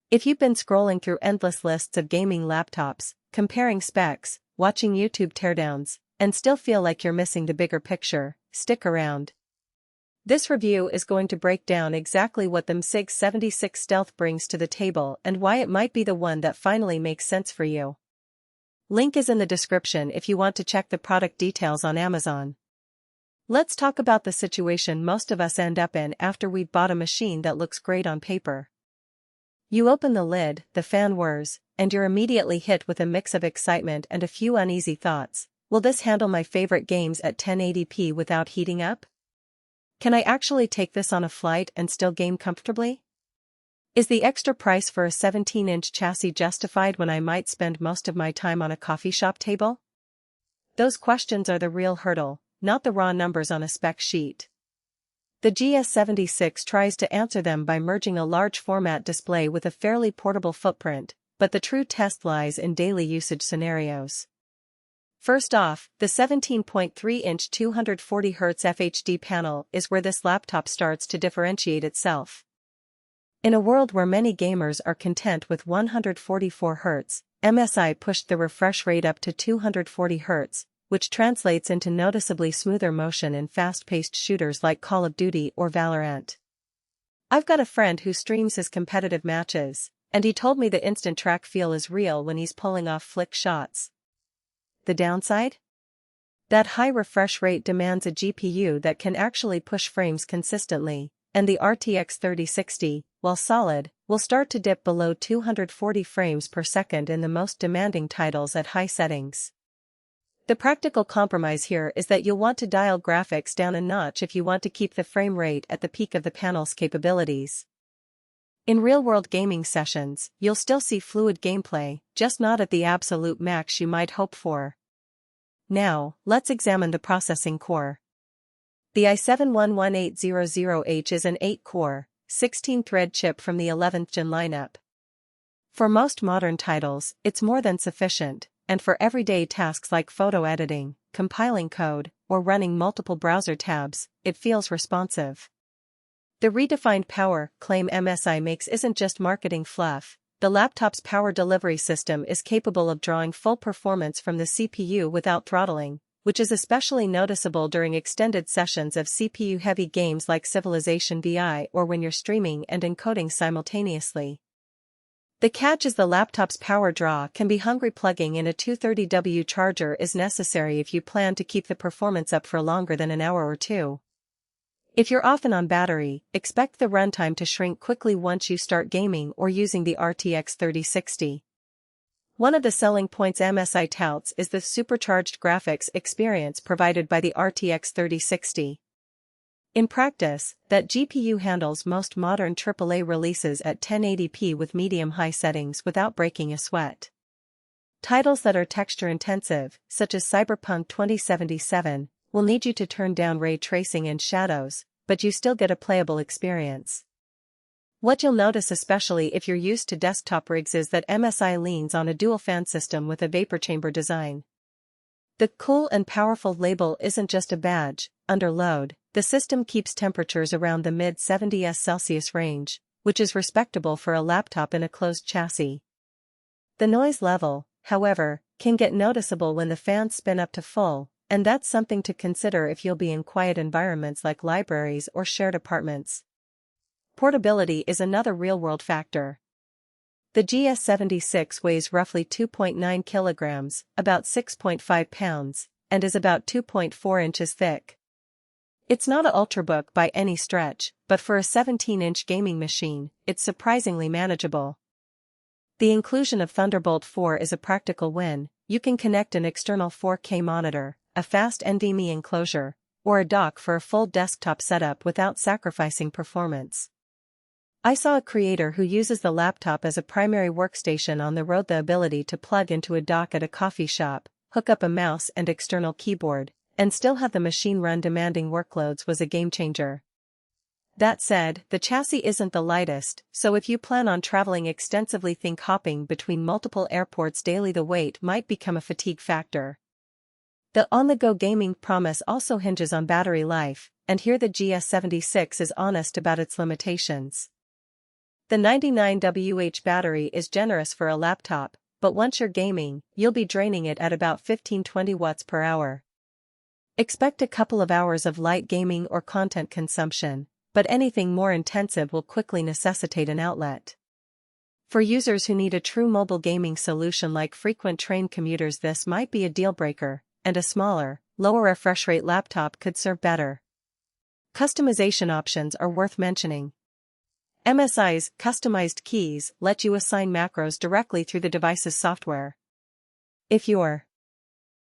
If you've been scrolling through endless lists of gaming laptops, comparing specs, watching YouTube teardowns, and still feel like you're missing the bigger picture, stick around. This review is going to break down exactly what the msi GS76 Stealth brings to the table and why it might be the one that finally makes sense for you. Link is in the description if you want to check the product details on Amazon. Let's talk about the situation most of us end up in after we've bought a machine that looks great on paper. You open the lid, the fan whirs, and you're immediately hit with a mix of excitement and a few uneasy thoughts. Will this handle my favorite games at 1080p without heating up? Can I actually take this on a flight and still game comfortably? Is the extra price for a 17-inch chassis justified when I might spend most of my time on a coffee shop table? Those questions are the real hurdle, not the raw numbers on a spec sheet. The GS76 tries to answer them by merging a large format display with a fairly portable footprint, but the true test lies in daily usage scenarios. First off, the 17.3-inch 240Hz FHD panel is where this laptop starts to differentiate itself. In a world where many gamers are content with 144 Hz, MSI pushed the refresh rate up to 240 Hz, which translates into noticeably smoother motion in fast-paced shooters like Call of Duty or Valorant. I've got a friend who streams his competitive matches, and he told me the instant track feel is real when he's pulling off flick shots. The downside? That high refresh rate demands a GPU that can actually push frames consistently, and the RTX 3060, while solid, will start to dip below 240 frames per second in the most demanding titles at high settings. The practical compromise here is that you'll want to dial graphics down a notch if you want to keep the frame rate at the peak of the panel's capabilities. In real-world gaming sessions, you'll still see fluid gameplay, just not at the absolute max you might hope for. Now, let's examine the processing core. The i7-11800H is an 8-core, 16-thread chip from the 11th Gen lineup. For most modern titles, it's more than sufficient, and for everyday tasks like photo editing, compiling code, or running multiple browser tabs, it feels responsive. The redefined power claim MSI makes isn't just marketing fluff. The laptop's power delivery system is capable of drawing full performance from the CPU without throttling, which is especially noticeable during extended sessions of CPU-heavy games like Civilization VI or when you're streaming and encoding simultaneously. The catch is the laptop's power draw can be hungry. Plugging in a 230W charger is necessary if you plan to keep the performance up for longer than an hour or two. If you're often on battery, expect the runtime to shrink quickly once you start gaming or using the RTX 3060. One of the selling points MSI touts is the supercharged graphics experience provided by the RTX 3060. In practice, that GPU handles most modern AAA releases at 1080p with medium-high settings without breaking a sweat. Titles that are texture-intensive, such as Cyberpunk 2077, will need you to turn down ray tracing and shadows, but you still get a playable experience. What you'll notice, especially if you're used to desktop rigs, is that MSI leans on a dual-fan system with a vapor chamber design. The cool and powerful label isn't just a badge. Under load, the system keeps temperatures around the mid-70s Celsius range, which is respectable for a laptop in a closed chassis. The noise level, however, can get noticeable when the fans spin up to full, and that's something to consider if you'll be in quiet environments like libraries or shared apartments. Portability is another real-world factor. The GS76 weighs roughly 2.9 kilograms, about 6.5 pounds, and is about 2.4 inches thick. It's not an ultrabook by any stretch, but for a 17-inch gaming machine, it's surprisingly manageable. The inclusion of Thunderbolt 4 is a practical win. You can connect an external 4K monitor, a fast NVMe enclosure, or a dock for a full desktop setup without sacrificing performance. I saw a creator who uses the laptop as a primary workstation on the road. The ability to plug into a dock at a coffee shop, hook up a mouse and external keyboard, and still have the machine run demanding workloads was a game-changer. That said, the chassis isn't the lightest, so if you plan on traveling extensively, think hopping between multiple airports daily, the weight might become a fatigue factor. The on-the-go gaming promise also hinges on battery life, and here the GS76 is honest about its limitations. The 99 Wh battery is generous for a laptop, but once you're gaming, you'll be draining it at about 15-20 watts per hour. Expect a couple of hours of light gaming or content consumption, but anything more intensive will quickly necessitate an outlet. For users who need a true mobile gaming solution like frequent train commuters, this might be a deal breaker, and a smaller, lower refresh rate laptop could serve better. Customization options are worth mentioning. MSI's customized keys let you assign macros directly through the device's software. If you're